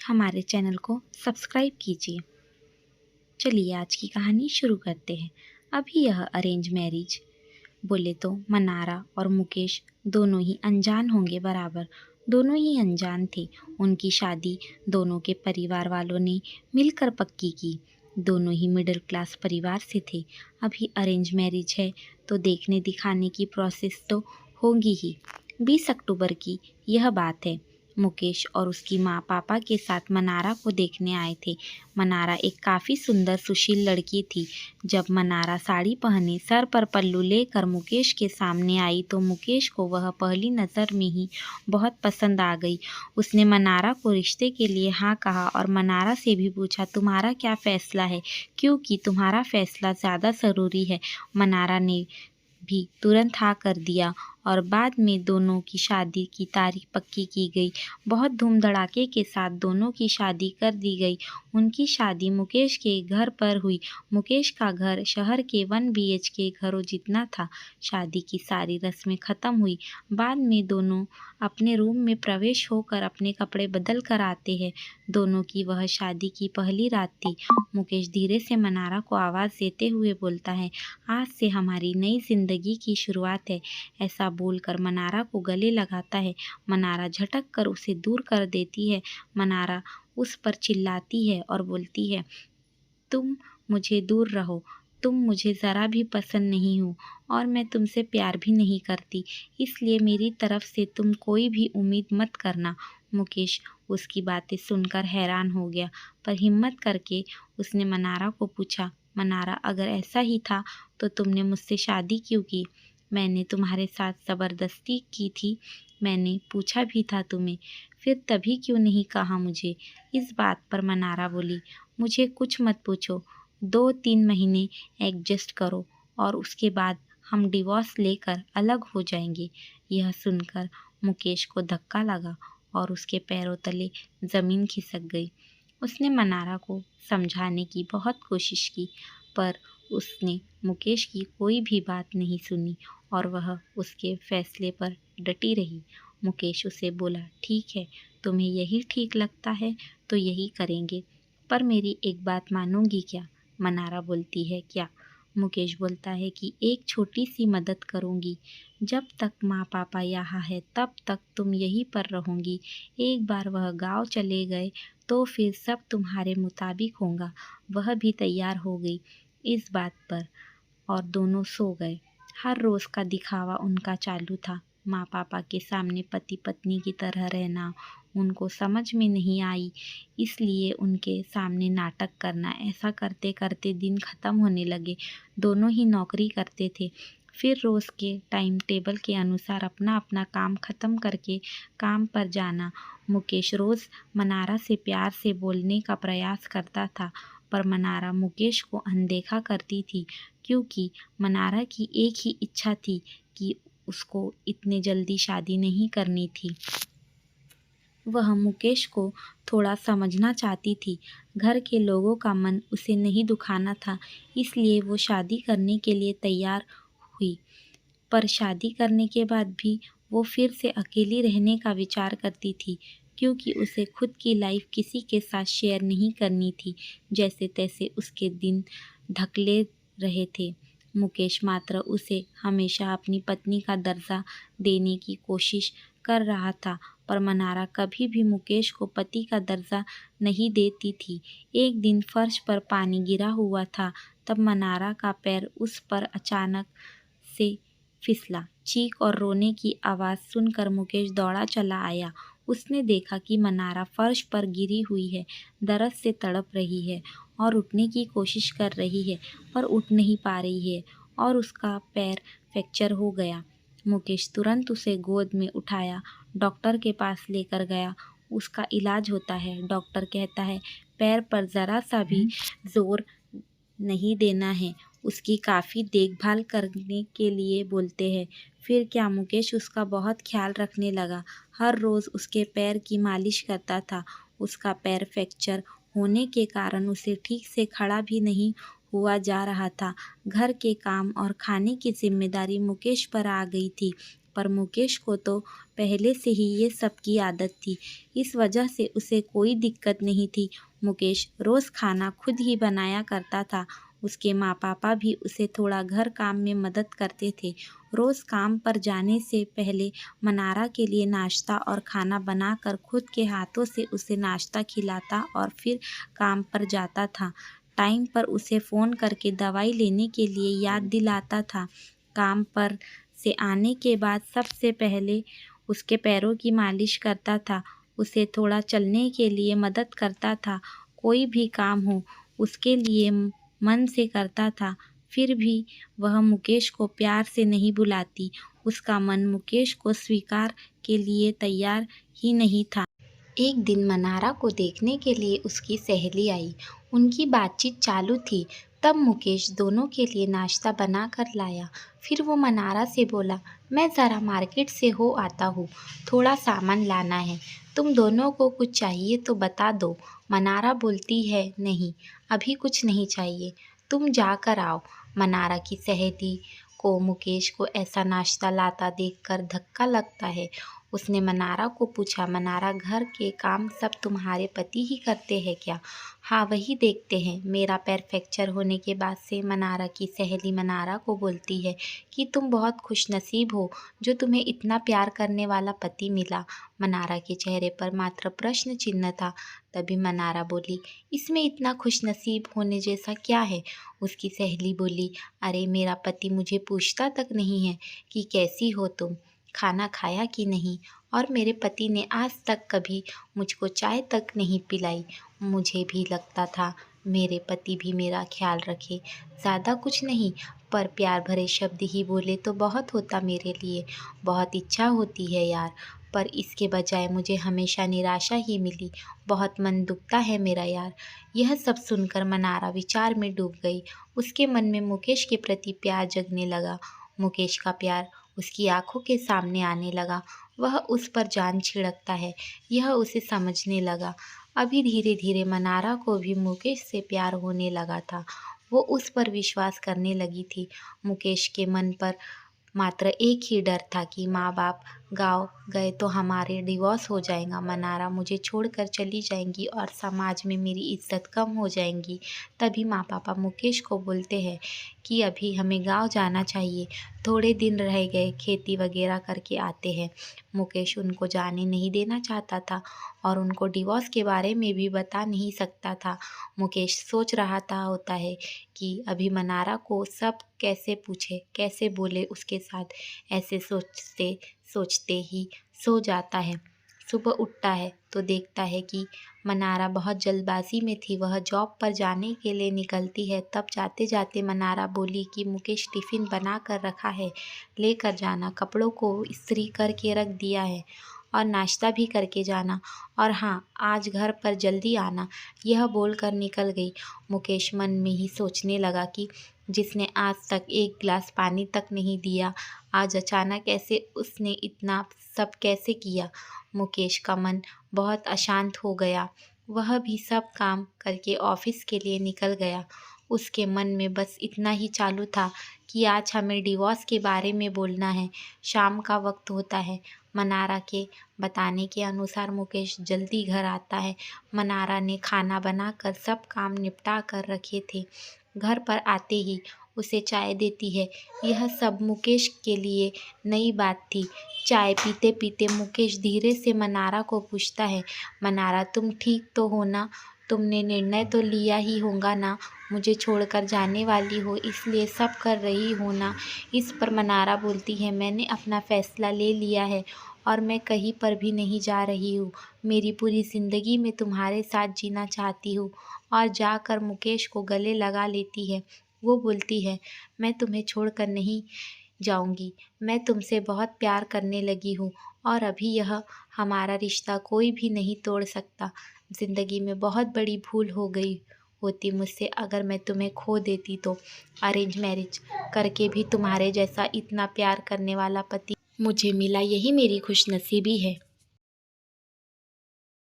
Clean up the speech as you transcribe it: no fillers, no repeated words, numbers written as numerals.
हमारे चैनल को सब्सक्राइब कीजिए। चलिए आज की कहानी शुरू करते हैं। अभी यह अरेंज मैरिज बोले तो मनारा और मुकेश दोनों ही अनजान होंगे बराबर। दोनों ही अनजान थे। उनकी शादी दोनों के परिवार वालों ने मिलकर पक्की की। दोनों ही मिडिल क्लास परिवार से थे। अभी अरेंज मैरिज है तो देखने दिखाने की प्रोसेस तो होगी ही। 20 अक्टूबर की यह बात है। मुकेश और उसकी माँ पापा के साथ मनारा को देखने आए थे। मनारा एक काफ़ी सुंदर सुशील लड़की थी। जब मनारा साड़ी पहने सर पर पल्लू लेकर मुकेश के सामने आई तो मुकेश को वह पहली नज़र में ही बहुत पसंद आ गई। उसने मनारा को रिश्ते के लिए हाँ कहा और मनारा से भी पूछा, तुम्हारा क्या फ़ैसला है, क्योंकि तुम्हारा फ़ैसला ज़्यादा ज़रूरी है। मनारा ने भी तुरंत हाँ कर दिया और बाद में दोनों की शादी की तारीख पक्की की गई। बहुत धूम धड़ाके के साथ दोनों की शादी कर दी गई। उनकी शादी मुकेश के घर पर हुई। मुकेश का घर शहर के 1 BHK घरों जितना था। शादी की सारी रस्में ख़त्म हुई। बाद में दोनों अपने रूम में प्रवेश होकर अपने कपड़े बदल कर आते हैं। दोनों की वह शादी की पहली रात थी। मुकेश धीरे से मनारा को आवाज़ देते हुए बोलता है, आज से हमारी नई जिंदगी की शुरुआत है। ऐसा बोलकर मनारा को गले लगाता है। मनारा झटक कर उसे दूर कर देती है। मनारा उस पर चिल्लाती है और बोलती है, तुम मुझे दूर रहो, तुम मुझे ज़रा भी पसंद नहीं हो और मैं तुमसे प्यार भी नहीं करती, इसलिए मेरी तरफ से तुम कोई भी उम्मीद मत करना। मुकेश उसकी बातें सुनकर हैरान हो गया, पर हिम्मत करके उसने मनारा को पूछा, मनारा अगर ऐसा ही था तो तुमने मुझसे शादी क्यों की? मैंने तुम्हारे साथ ज़बरदस्ती की थी, मैंने पूछा भी था तुम्हें, फिर तभी क्यों नहीं कहा मुझे? इस बात पर मनारा बोली, मुझे कुछ मत पूछो, 2-3 महीने एडजस्ट करो और उसके बाद हम डिवोर्स लेकर अलग हो जाएंगे। यह सुनकर मुकेश को धक्का लगा और उसके पैरों तले ज़मीन खिसक गई। उसने मनारा को समझाने की बहुत कोशिश की, पर उसने मुकेश की कोई भी बात नहीं सुनी और वह उसके फैसले पर डटी रही। मुकेश उसे बोला, ठीक है, तुम्हें यही ठीक लगता है तो यही करेंगे, पर मेरी एक बात मानोगी क्या? मनारा बोलती है, क्या? मुकेश बोलता है कि एक छोटी सी मदद करूँगी। जब तक माँ पापा यहाँ है तब तक तुम यहीं पर रहोगी। एक बार वह गांव चले गए तो फिर सब तुम्हारे मुताबिक होगा। वह भी तैयार हो गई इस बात पर और दोनों सो गए। हर रोज़ का दिखावा उनका चालू था। माँ पापा के सामने पति पत्नी की तरह रहना उनको समझ में नहीं आई, इसलिए उनके सामने नाटक करना। ऐसा करते करते दिन ख़त्म होने लगे। दोनों ही नौकरी करते थे। फिर रोज़ के टाइम टेबल के अनुसार अपना अपना काम ख़त्म करके काम पर जाना। मुकेश रोज़ मनारा से प्यार से बोलने का प्रयास करता था, पर मनारा मुकेश को अनदेखा करती थी, क्योंकि मनारा की एक ही इच्छा थी कि उसको इतने जल्दी शादी नहीं करनी थी। वह मुकेश को थोड़ा समझना चाहती थी। घर के लोगों का मन उसे नहीं दुखाना था, इसलिए वो शादी करने के लिए तैयार हुई। पर शादी करने के बाद भी वो फिर से अकेली रहने का विचार करती थी, क्योंकि उसे खुद की लाइफ किसी के साथ शेयर नहीं करनी थी। जैसे तैसे उसके दिन ढकले रहे थे। मुकेश मात्र उसे हमेशा अपनी पत्नी का दर्जा देने की कोशिश कर रहा था, पर मनारा कभी भी मुकेश को पति का दर्जा नहीं देती थी। एक दिन फर्श पर पानी गिरा हुआ था, तब मनारा का पैर उस पर अचानक से फिसला। चीख और रोने की आवाज़ सुनकर मुकेश दौड़ा चला आया। उसने देखा कि मनारा फर्श पर गिरी हुई है, दर्द से तड़प रही है और उठने की कोशिश कर रही है, पर उठ नहीं पा रही है और उसका पैर फ्रैक्चर हो गया। मुकेश तुरंत उसे गोद में उठाया, डॉक्टर के पास लेकर गया। उसका इलाज होता है। डॉक्टर कहता है पैर पर ज़रा सा भी जोर नहीं देना है, उसकी काफ़ी देखभाल करने के लिए बोलते हैं। फिर क्या, मुकेश उसका बहुत ख्याल रखने लगा। हर रोज़ उसके पैर की मालिश करता था। उसका पैर फ्रैक्चर होने के कारण उसे ठीक से खड़ा भी नहीं हुआ जा रहा था। घर के काम और खाने की जिम्मेदारी मुकेश पर आ गई थी, पर मुकेश को तो पहले से ही ये सब की आदत थी, इस वजह से उसे कोई दिक्कत नहीं थी। मुकेश रोज़ खाना खुद ही बनाया करता था। उसके माँ पापा भी उसे थोड़ा घर काम में मदद करते थे। रोज़ काम पर जाने से पहले मनारा के लिए नाश्ता और खाना बनाकर खुद के हाथों से उसे नाश्ता खिलाता और फिर काम पर जाता था। टाइम पर उसे फ़ोन करके दवाई लेने के लिए याद दिलाता था। काम पर से आने के बाद सबसे पहले उसके पैरों की मालिश करता था, उसे थोड़ा चलने के लिए मदद करता था। कोई भी काम हो उसके लिए मन से करता था। फिर भी वह मुकेश को प्यार से नहीं बुलाती। उसका मन मुकेश को स्वीकार के लिए तैयार ही नहीं था। एक दिन मनारा को देखने के लिए उसकी सहेली आई। उनकी बातचीत चालू थी, तब मुकेश दोनों के लिए नाश्ता बना कर लाया। फिर वो मनारा से बोला, मैं ज़रा मार्केट से हो आता हूँ, थोड़ा सामान लाना है। तुम दोनों को कुछ चाहिए तो बता दो। मनारा बोलती है, नहीं, अभी कुछ नहीं चाहिए, तुम जाकर आओ। मनारा की सहेली को मुकेश को ऐसा नाश्ता लाता देखकर धक्का लगता है। उसने मनारा को पूछा, मनारा, घर के काम सब तुम्हारे पति ही करते हैं क्या? हाँ, वही देखते हैं। मेरा पैर फ्रैक्चर होने के बाद से मनारा की सहेली मनारा को बोलती है कि तुम बहुत खुशनसीब हो जो तुम्हें इतना प्यार करने वाला पति मिला। मनारा के चेहरे पर मात्र प्रश्न चिन्ह था। तभी मनारा बोली, इसमें इतना खुशनसीब होने जैसा क्या है? उसकी सहेली बोली, अरे मेरा पति मुझे पूछता तक नहीं है कि कैसी हो तुम, खाना खाया कि नहीं, और मेरे पति ने आज तक कभी मुझको चाय तक नहीं पिलाई। मुझे भी लगता था मेरे पति भी मेरा ख्याल रखे। ज़्यादा कुछ नहीं, पर प्यार भरे शब्द ही बोले तो बहुत होता मेरे लिए। बहुत इच्छा होती है यार, पर इसके बजाय मुझे हमेशा निराशा ही मिली। बहुत मन दुखता है मेरा यार। यह सब सुनकर मनारा विचार में डूब गई। उसके मन में मुकेश के प्रति प्यार जगने लगा। मुकेश का प्यार उसकी आंखों के सामने आने लगा। वह उस पर जान छिड़कता है, यह उसे समझने लगा। अभी धीरे धीरे मनारा को भी मुकेश से प्यार होने लगा था। वो उस पर विश्वास करने लगी थी। मुकेश के मन पर मात्र एक ही डर था कि माँ बाप गाँव गए तो हमारे डिवोर्स हो जाएगा, मनारा मुझे छोड़कर चली जाएंगी और समाज में मेरी इज्जत कम हो जाएंगी। तभी माँ पापा मुकेश को बोलते हैं कि अभी हमें गाँव जाना चाहिए, थोड़े दिन रह गए, खेती वगैरह करके आते हैं। मुकेश उनको जाने नहीं देना चाहता था और उनको डिवोर्स के बारे में भी बता नहीं सकता था। मुकेश सोच रहा था होता है कि अभी मनारा को सब कैसे पूछे, कैसे बोले उसके साथ। ऐसे सोचते सोचते ही सो जाता है। सुबह उठता है तो देखता है कि मनारा बहुत जल्दबाजी में थी। वह जॉब पर जाने के लिए निकलती है। तब जाते जाते मनारा बोली कि मुकेश टिफ़िन बना कर रखा है, लेकर जाना, कपड़ों को इस्त्री करके रख दिया है और नाश्ता भी करके जाना, और हाँ, आज घर पर जल्दी आना। यह बोलकर निकल गई। मुकेश मन में ही सोचने लगा कि जिसने आज तक एक गिलास पानी तक नहीं दिया, आज अचानक ऐसे उसने इतना सब कैसे किया। मुकेश का मन बहुत अशांत हो गया। वह भी सब काम करके ऑफिस के लिए निकल गया। उसके मन में बस इतना ही चालू था कि आज हमें डिवोर्स के बारे में बोलना है। शाम का वक्त होता है। मनारा के बताने के अनुसार मुकेश जल्दी घर आता है। मनारा ने खाना बनाकर सब काम निपटा कर रखे थे। घर पर आते ही उसे चाय देती है। यह सब मुकेश के लिए नई बात थी। चाय पीते पीते मुकेश धीरे से मनारा को पूछता है, मनारा तुम ठीक तो हो ना? तुमने निर्णय तो लिया ही होगा ना? मुझे छोड़कर जाने वाली हो इसलिए सब कर रही हो ना? इस पर मनारा बोलती है, मैंने अपना फैसला ले लिया है और मैं कहीं पर भी नहीं जा रही हूँ। मेरी पूरी ज़िंदगी में तुम्हारे साथ जीना चाहती हूँ। और जाकर मुकेश को गले लगा लेती है। वो बोलती है, मैं तुम्हें छोड़कर नहीं जाऊंगी, मैं तुमसे बहुत प्यार करने लगी हूँ और अभी यह हमारा रिश्ता कोई भी नहीं तोड़ सकता। ज़िंदगी में बहुत बड़ी भूल हो गई होती मुझसे अगर मैं तुम्हें खो देती तो। अरेंज मैरिज करके भी तुम्हारे जैसा इतना प्यार करने वाला पति मुझे मिला, यही मेरी खुशनसीबी है।